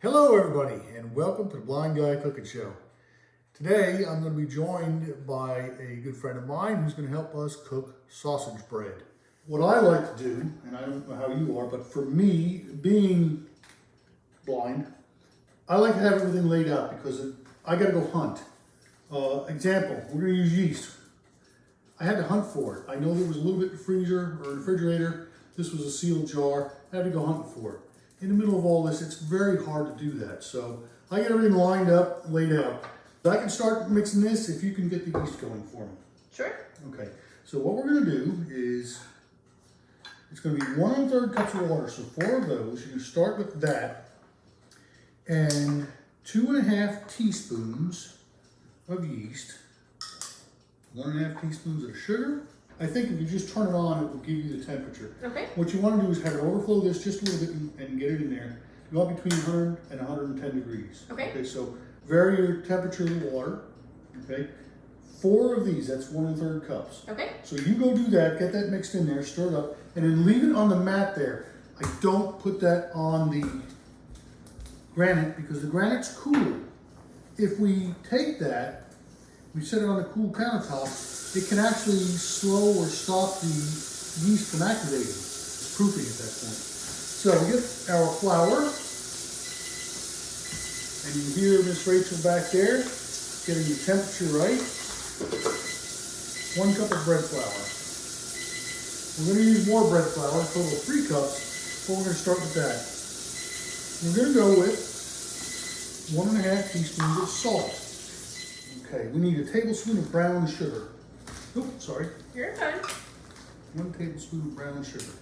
Hello everybody and welcome to the Blind Guy Cooking Show. Today I'm going to be joined by a good friend of mine who's going to help us cook sausage bread. What I like to do, and I don't know how you are, but for me, being blind, I like to have everything laid out because I got to go hunt. Example, we're going to use yeast. I had to hunt for it. I know there was a little bit in the freezer or refrigerator. This was a sealed jar. I had to go hunting for it. In the middle of all this, it's very hard to do that. So I get everything lined up, laid out. I can start mixing this if you can get the yeast going for me. Sure. Okay, so what we're gonna do is, it's gonna be 1 1/3 cups of water. So 4 of those, you start with that. And 2 1/2 teaspoons of yeast. 1 1/2 teaspoons of sugar. I think if you just turn it on, it will give you the temperature. Okay. What you want to do is have it overflow this just a little bit and get it in there. You want between 100 and 110 degrees. Okay. Okay, so vary your temperature of the water. Okay. 4 of these, that's 1 1/3 cups. Okay. So you go do that, get that mixed in there, stir it up, and then leave it on the mat there. I don't put that on the granite because the granite's cool. If we take that, we set it on a cool countertop, it can actually slow or stop the yeast from activating. It's proofing at that point. So we get our flour, and you hear Miss Rachel back there getting the temperature right. 1 cup of bread flour. We're going to use more bread flour, a total of 3 cups, but we're going to start with that. We're going to go with 1 1/2 teaspoons of salt. Okay, we need a tablespoon of brown sugar. Oh, sorry. You're fine. 1 tablespoon of brown sugar.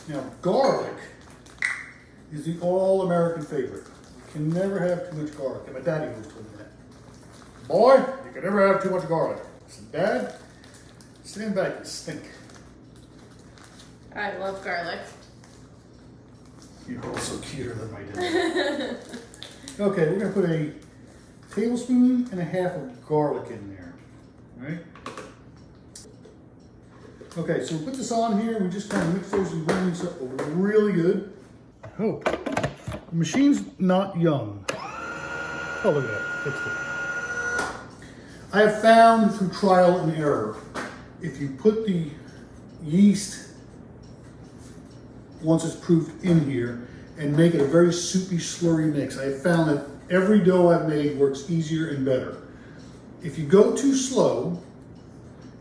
Now, garlic is the all-American favorite. You can never have too much garlic. And my daddy always told me that. Boy, you can never have too much garlic. I said, Dad, stand back, you stink. I love garlic. You're also cuter than my dad. Okay, we're going to put a tablespoon and a half of garlic in there. All right? Okay, so we put this on here. We just kind of mix those ingredients up really good. I hope. The machine's not young. Oh, look at that. Fixed it. I have found through trial and error, if you put the yeast, once it's proofed, in here and make it a very soupy, slurry mix. I have found that every dough I've made works easier and better. If you go too slow,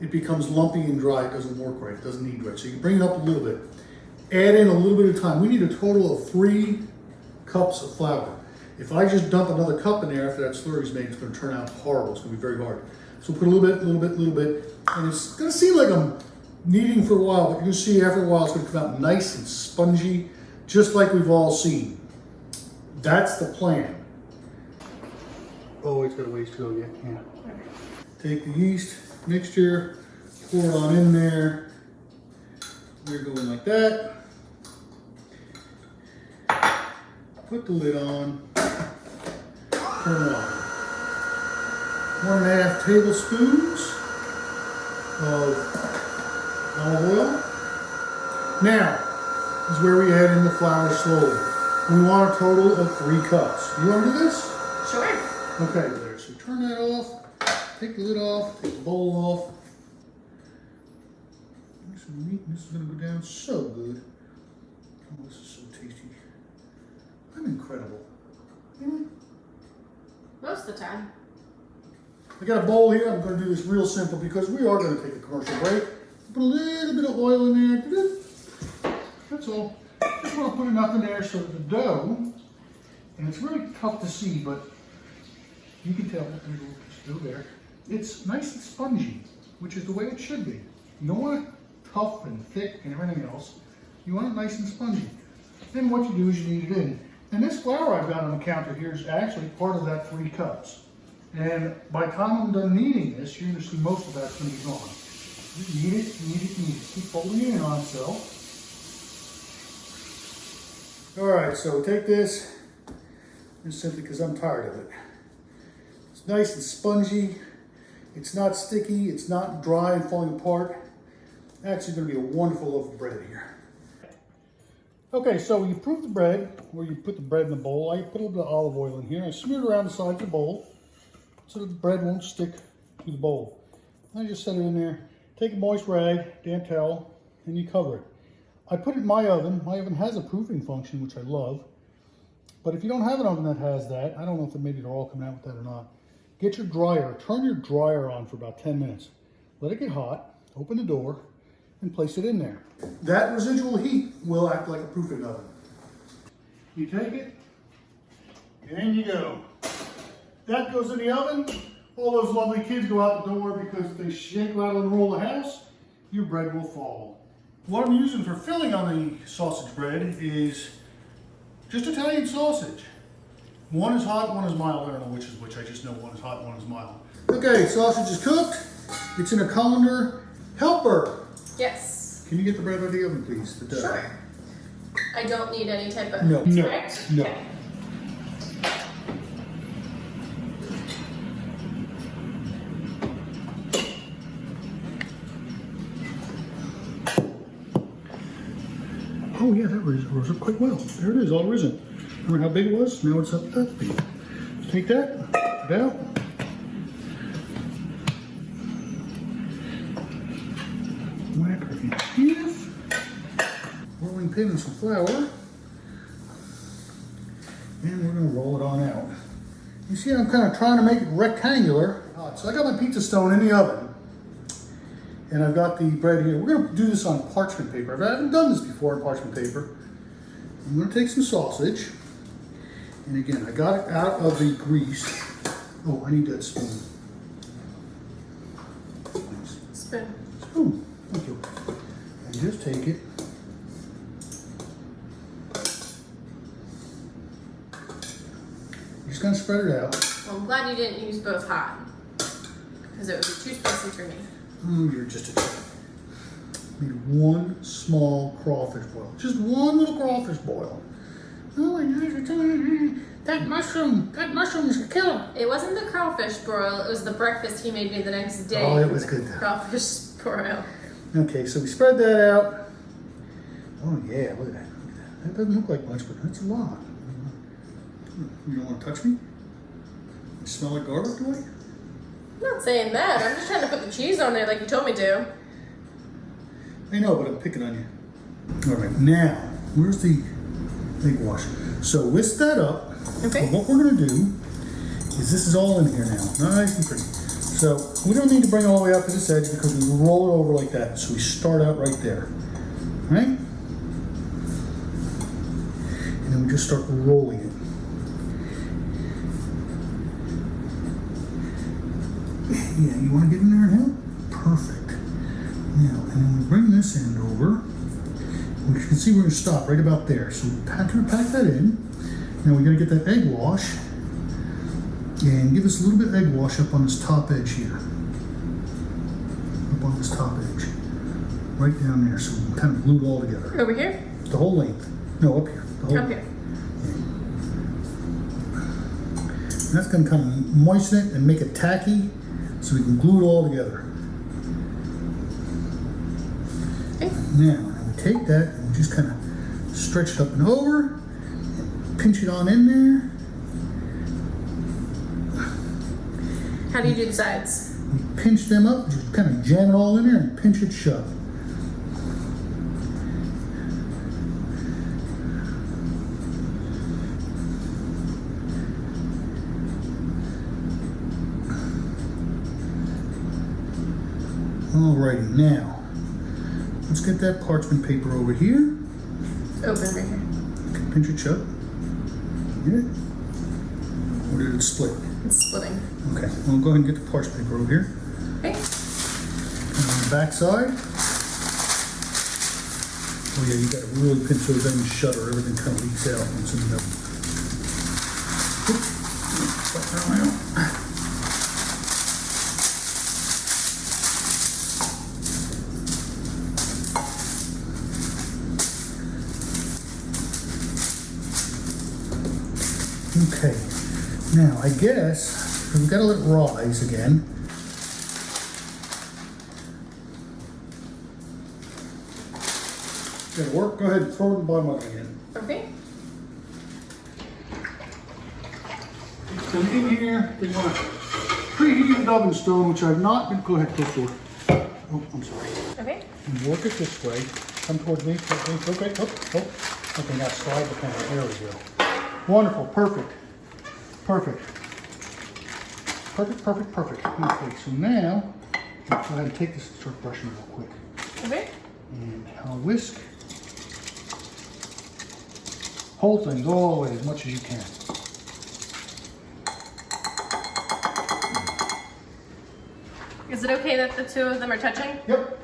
it becomes lumpy and dry. It doesn't work right. It doesn't knead right. So you bring it up a little bit. Add in a little bit of time. We need a total of 3 cups of flour. If I just dump another cup in there after that slurry's made, it's going to turn out horrible. It's going to be very hard. So put a little bit, and it's going to seem like I'm kneading for a while, but you'll see after a while it's going to come out nice and spongy, just like we've all seen. That's the plan. Oh, it's got a ways to go yet. Yeah. Take the yeast mixture, pour it on in there. We're going like that. Put the lid on. Turn it on. 1 1/2 tablespoons of olive oil. Now is where we add in the flour slowly. We want a total of 3 cups. You want to do this? Sure. Okay, there. So turn that off. Take the lid off. Take the bowl off. Nice and neat. This is going to go down so good. Oh, this is so tasty. I'm incredible. Most of the time. I got a bowl here. I'm going to do this real simple because we are going to take a commercial break. Put a little bit of oil in there. That's all. Just want to put enough in there so that the dough, and it's really tough to see, but you can tell that there's a little piece of dough there. It's nice and spongy, which is the way it should be. You don't want it tough and thick and everything else. You want it nice and spongy. Then what you do is you knead it in. And this flour I've got on the counter here is actually part of that 3 cups. And by the time I'm done kneading this, you're going to see most of that's going to be gone. Just knead it, knead it, knead it. Keep folding it in on itself. All right, so take this, just simply because I'm tired of it. It's nice and spongy. It's not sticky. It's not dry and falling apart. Actually going to be a wonderful loaf of bread here. Okay, so you proof the bread, or you put the bread in the bowl. I put a little bit of olive oil in here. I smear it around the sides of the bowl so that the bread won't stick to the bowl. I just set it in there. Take a moist rag, damp towel, and you cover it. I put it in my oven. My oven has a proofing function, which I love. But if you don't have an oven that has that, I don't know if maybe they're all coming out with that or not. Get your dryer, turn your dryer on for about 10 minutes. Let it get hot, open the door, and place it in there. That residual heat will act like a proofing oven. You take it, and you go. That goes in the oven. All those lovely kids go out the door because if they shake, rattle, and roll the house, your bread will fall. What I'm using for filling on the sausage bread is just Italian sausage. One is hot, one is mild. I don't know which is which. I just know one is hot, one is mild. Okay, sausage is cooked. It's in a colander. Helper. Yes. Can you get the bread out of the oven, please? The dough. Sure. I don't need any type of No. correct? No. Okay. Oh yeah, that rose up quite well. There it is, all risen. Remember how big it was? Now it's up that big. Take that, put it out. Whack her in half. Rolling pin and some flour. And we're gonna roll it on out. You see, I'm kind of trying to make it rectangular. So I got my pizza stone in the oven. And I've got the bread here. We're gonna do this on parchment paper. I haven't done this before on parchment paper. I'm gonna take some sausage. And again, I got it out of the grease. Oh, I need that spoon. Thanks. Spoon, thank you. And just take it. You're just gonna spread it out. Well, I'm glad you didn't use both hot, because it would be too spicy for me. Oh, you're just a chicken. Need one small crawfish boil. Just one little crawfish boil. Oh my gosh, you're telling me that mushroom is a killer. It wasn't the crawfish broil, it was the breakfast he made me the next day. Oh, it was good though. Crawfish broil. Okay, so we spread that out. Oh yeah, look at that. That doesn't look like much, but that's a lot. You don't want to touch me? You smell like garlic, do I? I'm not saying that, I'm just trying to put the cheese on there like you told me to. I know, but I'm picking on you. All right, now, where's the egg wash? So whisk that up. Okay. And what we're gonna do is this is all in here now, nice and pretty. So we don't need to bring it all the way out to this edge because we roll it over like that. So we start out right there, right? And then we just start rolling it. Yeah, you want to get in there and help? Perfect. Now, and then we bring this end over. You can see we're going to stop right about there. So we pack that in. Now we're going to get that egg wash and give us a little bit of egg wash up on this top edge here. Up on this top edge. Right down there so we can kind of glue it all together. Over here? The whole length. No, up here. The whole Up here. And that's going to kind of moisten it and make it tacky so we can glue it all together. Okay. Now, we take that and we just kind of stretch it up and over, and pinch it on in there. How do you do the sides? We pinch them up, just kind of jam it all in there and pinch it shut. Alrighty, now, let's get that parchment paper over here. It's open right here. Okay, pinch it shut. Get it? Or did it split? It's splitting. Okay, we'll go ahead and get the parchment paper over here. Okay. And on the back side. Oh yeah, you gotta really pinch those ends shut or everything kind of leaks out once in the middle. Stop that out. Okay, now I guess we've got to let it rise again. It'll work. Go ahead and throw it in the bottom of it again. Okay. So in here, we want to preheat the oven stone, which I've not been. Go ahead, close the door. Oh, I'm sorry. Okay. And work it this way. Come towards me. Okay. Oh. Okay, now slide the pan. There we go. Wonderful. Perfect. Perfect. Okay, so now, I'll go ahead and take this and start brushing real quick. Okay. And I'll whisk. Hold things all the way as much as you can. Is it okay that the two of them are touching? Yep.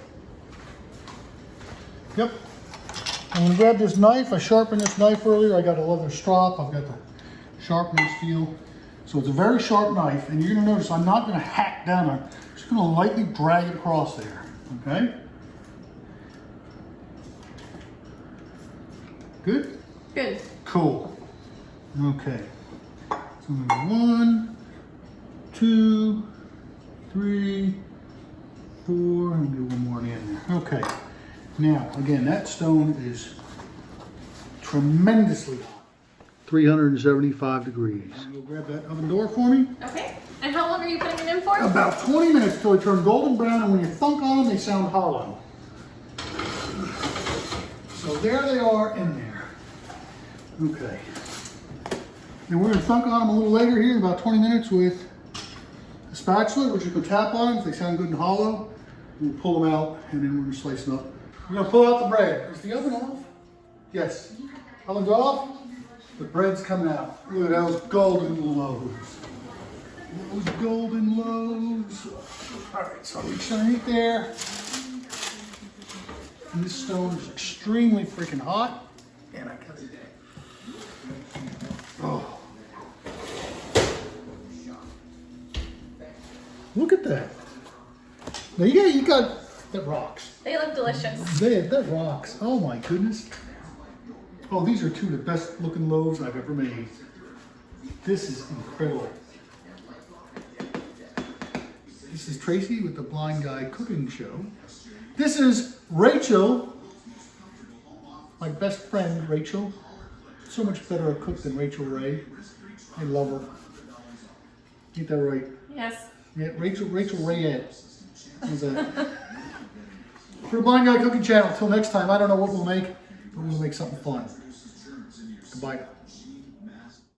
I'm gonna grab this knife. I sharpened this knife earlier. I got a leather strop. I've got the sharpening steel. So it's a very sharp knife, and you're gonna notice I'm not gonna hack down on it. I'm just gonna lightly drag it across there, okay? Good? Good. Cool. Okay. So I'm gonna do 1, 2, 3, 4, and do one more in the end there. Okay. Now, again, that stone is tremendously hot. 375 degrees. Go grab that oven door for me. Okay. And how long are you putting it in for? About 20 minutes till they turn golden brown, and when you thunk on them, they sound hollow. So there they are in there. Okay. And we're going to thunk on them a little later here in about 20 minutes with a spatula, which you can tap on them if they sound good and hollow. We'll pull them out, and then we're going to slice them up. We're going to pull out the bread. Is the oven off? Yes. Oven's off. The bread's coming out. Look at those golden loaves. Those golden loaves. All right, so I'll reach underneath there. And this stone is extremely freaking hot. And I cut it. Oh. Look at that. Now you got that rocks. They look delicious. That rocks. Oh my goodness. Oh, these are two of the best looking loaves I've ever made. This is incredible. This is Tracy with the Blind Guy Cooking Show. This is Rachel, my best friend Rachel. So much better a cook than Rachel Ray. I love her. Get that right. Yes. Yeah, Rachel Rayette. How's that? For the Blind Guy Cooking Channel. Till next time, I don't know what we'll make, but we'll make something fun. Goodbye.